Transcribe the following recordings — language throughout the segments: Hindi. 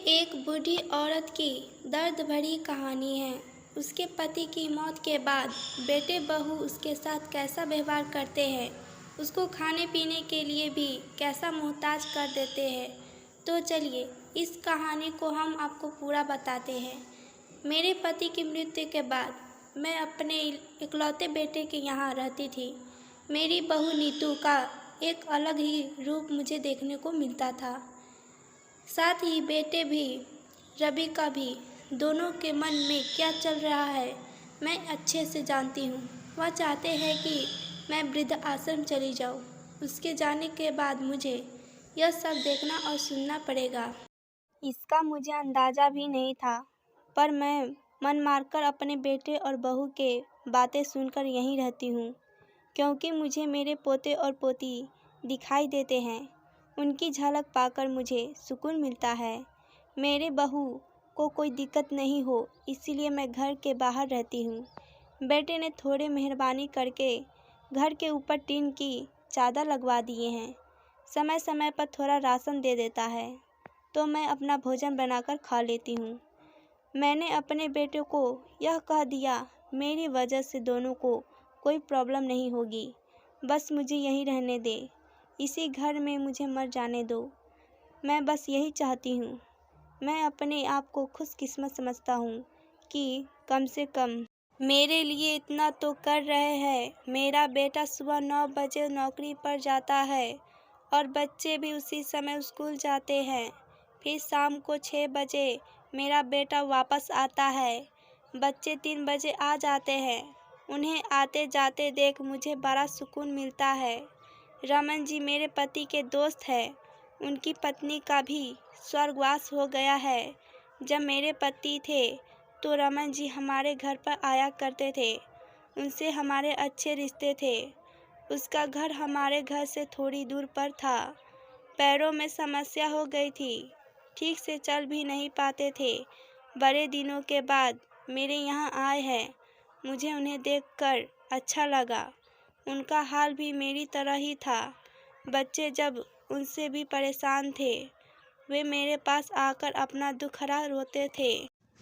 एक बूढ़ी औरत की दर्द भरी कहानी है। उसके पति की मौत के बाद बेटे बहू उसके साथ कैसा व्यवहार करते हैं, उसको खाने पीने के लिए भी कैसा मोहताज कर देते हैं। तो चलिए इस कहानी को हम आपको पूरा बताते हैं। मेरे पति की मृत्यु के बाद मैं अपने इकलौते बेटे के यहाँ रहती थी। मेरी बहू नीतू का एक अलग ही रूप मुझे देखने को मिलता था। साथ ही बेटे भी, रवि का भी। दोनों के मन में क्या चल रहा है मैं अच्छे से जानती हूँ। वह चाहते हैं कि मैं वृद्ध आश्रम चली जाऊँ। उसके जाने के बाद मुझे यह सब देखना और सुनना पड़ेगा। इसका मुझे अंदाज़ा भी नहीं था, पर मैं मन मारकर अपने बेटे और बहू के बातें सुनकर यहीं रहती हूँ, क्योंकि मुझे मेरे पोते और पोती दिखाई देते हैं। उनकी झलक पाकर मुझे सुकून मिलता है। मेरे बहू को कोई दिक्कत नहीं हो, इसीलिए मैं घर के बाहर रहती हूँ। बेटे ने थोड़े मेहरबानी करके घर के ऊपर टीन की चादर लगवा दिए हैं। समय समय पर थोड़ा राशन दे देता है, तो मैं अपना भोजन बनाकर खा लेती हूँ। मैंने अपने बेटे को यह कह दिया, मेरी वजह से दोनों को कोई प्रॉब्लम नहीं होगी। बस मुझे यहीं रहने दे, इसी घर में मुझे मर जाने दो। मैं बस यही चाहती हूँ। मैं अपने आप को खुशकिस्मत समझता हूँ कि कम से कम मेरे लिए इतना तो कर रहे हैं। मेरा बेटा सुबह 9 बजे नौकरी पर जाता है और बच्चे भी उसी समय स्कूल जाते हैं। फिर शाम को 6 बजे मेरा बेटा वापस आता है। बच्चे 3 बजे आ जाते हैं। उन्हें आते जाते देख मुझे बड़ा सुकून मिलता है। रमन जी मेरे पति के दोस्त हैं। उनकी पत्नी का भी स्वर्गवास हो गया है। जब मेरे पति थे तो रमन जी हमारे घर पर आया करते थे। उनसे हमारे अच्छे रिश्ते थे। उसका घर हमारे घर से थोड़ी दूर पर था। पैरों में समस्या हो गई थी, ठीक से चल भी नहीं पाते थे। बड़े दिनों के बाद मेरे यहाँ आए हैं। मुझे उन्हें देखकर अच्छा लगा। उनका हाल भी मेरी तरह ही था। बच्चे जब उनसे भी परेशान थे, वे मेरे पास आकर अपना दुखड़ा रोते थे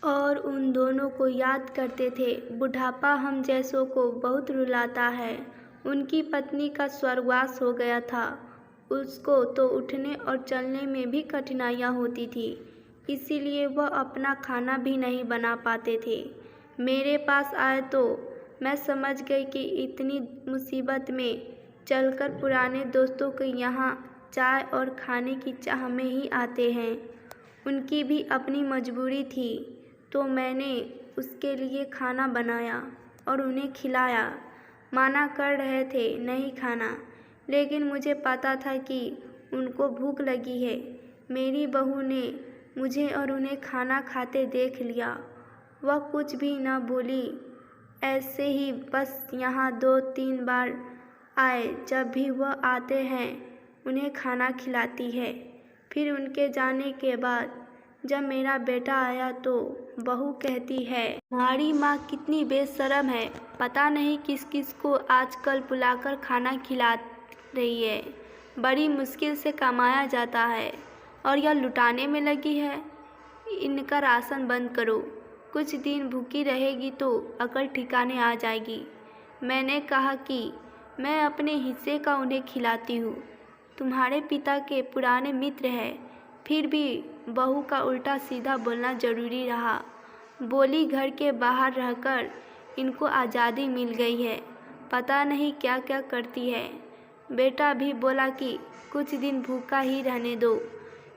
और उन दोनों को याद करते थे। बुढ़ापा हम जैसों को बहुत रुलाता है। उनकी पत्नी का स्वर्गवास हो गया था। उसको तो उठने और चलने में भी कठिनाइयाँ होती थी, इसीलिए वह अपना खाना भी नहीं बना पाते थे। मेरे पास आए तो मैं समझ गई कि इतनी मुसीबत में चलकर पुराने दोस्तों के यहाँ चाय और खाने की चाह में ही आते हैं। उनकी भी अपनी मजबूरी थी, तो मैंने उसके लिए खाना बनाया और उन्हें खिलाया। माना कर रहे थे नहीं खाना, लेकिन मुझे पता था कि उनको भूख लगी है। मेरी बहू ने मुझे और उन्हें खाना खाते देख लिया। वह कुछ भी न बोली, ऐसे ही बस यहाँ 2-3 बार आए। जब भी वह आते हैं उन्हें खाना खिलाती है। फिर उनके जाने के बाद जब मेरा बेटा आया तो बहू कहती है, हमारी माँ कितनी बेशर्म है, पता नहीं किस किस को आजकल बुलाकर खाना खिला रही है। बड़ी मुश्किल से कमाया जाता है और यह लुटाने में लगी है। इनका राशन बंद करो, कुछ दिन भूखी रहेगी तो अकल ठिकाने आ जाएगी। मैंने कहा कि मैं अपने हिस्से का उन्हें खिलाती हूँ। तुम्हारे पिता के पुराने मित्र हैं। फिर भी बहू का उल्टा सीधा बोलना ज़रूरी रहा। बोली, घर के बाहर रहकर इनको आज़ादी मिल गई है, पता नहीं क्या क्या करती है। बेटा भी बोला कि कुछ दिन भूखा ही रहने दो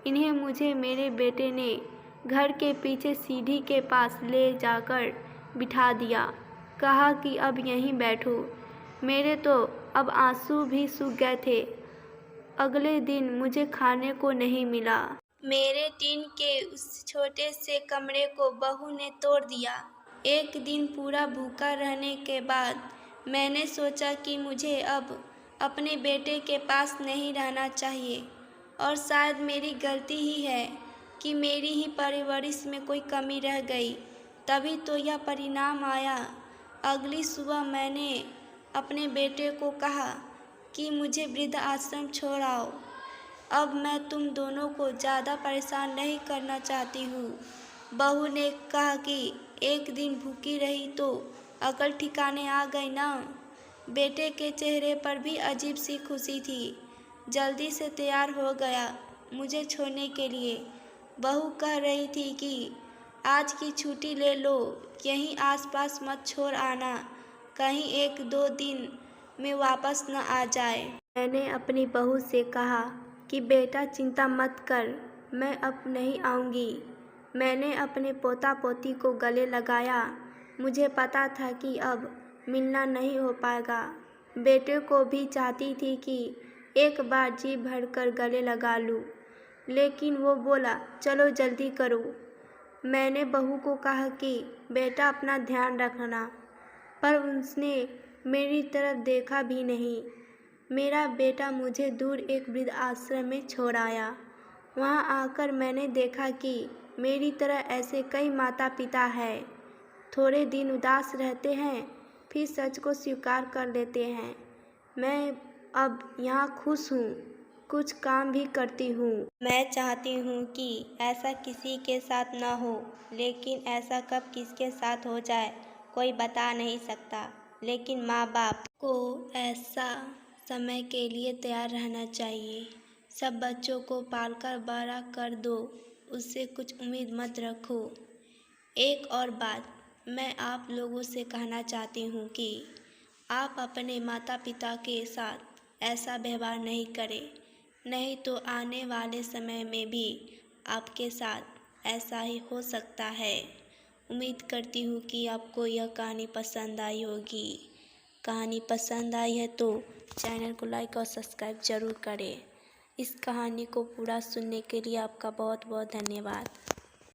इन्हें। मुझे मेरे बेटे ने घर के पीछे सीढ़ी के पास ले जाकर बिठा दिया। कहा कि अब यहीं बैठो। मेरे तो अब आंसू भी सूख गए थे। अगले दिन मुझे खाने को नहीं मिला। मेरे टीन के उस छोटे से कमरे को बहू ने तोड़ दिया। एक दिन पूरा भूखा रहने के बाद मैंने सोचा कि मुझे अब अपने बेटे के पास नहीं रहना चाहिए, और शायद मेरी गलती ही है कि मेरी ही परवरिश में कोई कमी रह गई। तभी तो यह परिणाम आया। अगली सुबह मैंने अपने बेटे को कहा कि मुझे वृद्ध आश्रम छोड़ आओ। अब मैं तुम दोनों को ज़्यादा परेशान नहीं करना चाहती हूँ। बहू ने कहा कि एक दिन भूखी रही तो अकल ठिकाने आ गई ना। बेटे के चेहरे पर भी अजीब सी खुशी थी। जल्दी से तैयार हो गया मुझे छोड़ने के लिए। बहू कह रही थी कि आज की छुट्टी ले लो, यहीं आसपास मत छोड़ आना, कहीं 1-2 दिन में वापस न आ जाए। मैंने अपनी बहू से कहा कि बेटा चिंता मत कर, मैं अब नहीं आऊँगी। मैंने अपने पोता पोती को गले लगाया। मुझे पता था कि अब मिलना नहीं हो पाएगा। बेटे को भी चाहती थी कि एक बार जी भरकर गले लगा लूं, लेकिन वो बोला चलो जल्दी करो। मैंने बहू को कहा कि बेटा अपना ध्यान रखना, पर उसने मेरी तरफ देखा भी नहीं। मेरा बेटा मुझे दूर एक वृद्ध आश्रम में छोड़ आया। वहाँ आकर मैंने देखा कि मेरी तरह ऐसे कई माता पिता हैं। थोड़े दिन उदास रहते हैं, फिर सच को स्वीकार कर लेते हैं। मैं अब यहाँ खुश हूँ, कुछ काम भी करती हूँ। मैं चाहती हूँ कि ऐसा किसी के साथ न हो, लेकिन ऐसा कब किसके साथ हो जाए कोई बता नहीं सकता। लेकिन माँ बाप को ऐसा समय के लिए तैयार रहना चाहिए। सब बच्चों को पालकर बड़ा कर दो, उससे कुछ उम्मीद मत रखो। एक और बात मैं आप लोगों से कहना चाहती हूँ कि आप अपने माता पिता के साथ ऐसा व्यवहार नहीं करें, नहीं तो आने वाले समय में भी आपके साथ ऐसा ही हो सकता है। उम्मीद करती हूँ कि आपको यह कहानी पसंद आई होगी। कहानी पसंद आई है तो चैनल को लाइक और सब्सक्राइब ज़रूर करें। इस कहानी को पूरा सुनने के लिए आपका बहुत बहुत धन्यवाद।